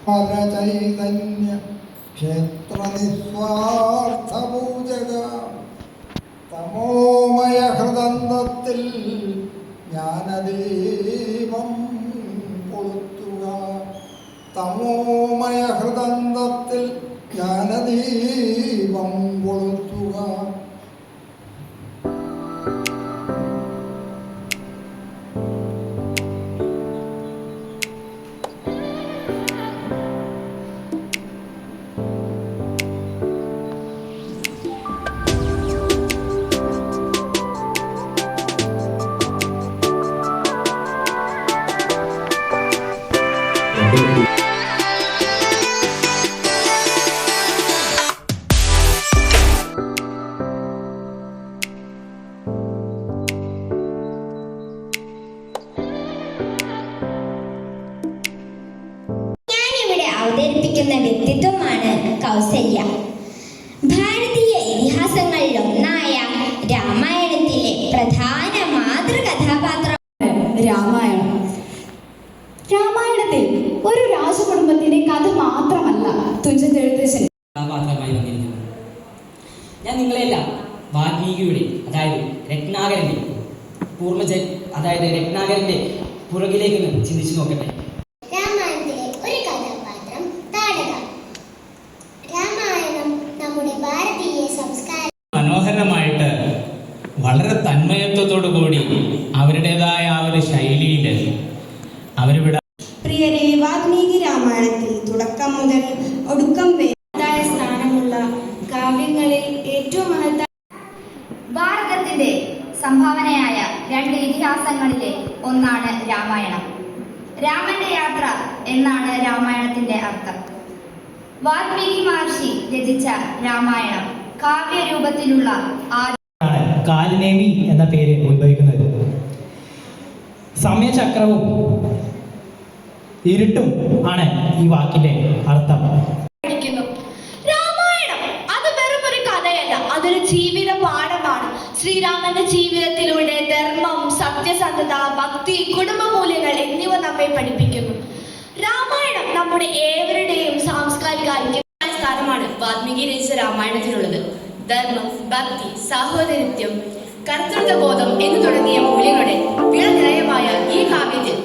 ചൈതന്യ ക്ഷേത്ര നിസ്വാർത്ഥ പൂജക തമോമയ ഹൃദന്തത്തിൽ ജ്ഞാനദീപം കൊളുത്തുക. തമോമയ ഹൃദന്തത്തിൽ ജ്ഞാനദീപം കൊളുത്തുക. അവതരിപ്പിക്കുന്ന വ്യക്തിത്വമാണ് കൗസല്യ. ഭാരതീയ ഇതിഹാസങ്ങളിൽ ഒന്നായ രാമായണത്തിലെ പ്രധാന മാതൃകഥാപാത്രം രാമായണം. രാമായണത്തിൽ ഒരു രാജകുടുംബത്തിന്റെ കഥ മാത്രമല്ല തുഞ്ചത്തെഴുത്തച്ഛൻ കഥാപാത്രമായി വന്നിരിക്കുന്നത്. ഞാൻ നിങ്ങളെല്ലാം വാൽമീകിയുടെ രത്നാകരന്റെ രത്നാകരന്റെ പുറകിലേക്ക് ചിന്തിച്ചു നോക്കട്ടെ. രാമായണത്തിലെ ഒരു കഥാപാത്രം താടക. രാമായണം നമ്മുടെ ഭാരതീയ സംസ്കാരം മനോഹരമായിട്ട് വളരെ തന്മയത്വത്തോടു കൂടി അവരുടേതായ ആ ഒരു ശൈലിയിൽ അവരിവിടെ പ്രിയരെ, വാൽമീകി രാമായണത്തിൽ തുടക്കം മുതൽ ഒടുക്കം വരെ സ്ഥാനമുള്ള കാവ്യങ്ങളിൽ ഏറ്റവും മഹത്തായ ഭാരതത്തിന്റെ സംഭാവനയായ രണ്ട് ഇതിഹാസങ്ങളിലെ ഒന്നാണ് രാമായണം. രാമന്റെ യാത്ര എന്നാണ് രാമായണത്തിന്റെ അർത്ഥം. വാൽമീകി മഹർഷി രചിച്ച രാമായണം കാവ്യരൂപത്തിലുള്ള കാലനേമി എന്ന പേര് ഉത്ഭവിക്കുന്നത്. സമയചക്രവും ഇരുട്ടും ആണ് ഈ വാക്കിന്റെ അർത്ഥം. രാമായണം അത് വെറും ഒരു കഥയല്ല, അതൊരു ജീവിത പാഠമാണ്. ശ്രീരാമന്റെ ജീവിതത്തിലൂടെ ധർമ്മം, സത്യസന്ധത, ഭക്തി, കുടുംബ മൂല്യങ്ങൾ എന്നിവ നമ്മെ പഠിപ്പിക്കുന്നു. രാമായണം നമ്മുടെ ഏവരുടെയും സാംസ്കാരിക സ്ഥാനമാണ് വാൽമീകി രചിച്ച രാമായണത്തിനുള്ളത്. ധർമ്മം, ഭക്തി, സാഹോദര്യത്വം, കർത്തൃത്വബോധം എന്നു തുടങ്ങിയ മൂല്യങ്ങളുടെ വിളനിലയമായ ഈ കാവ്യത്തിൽ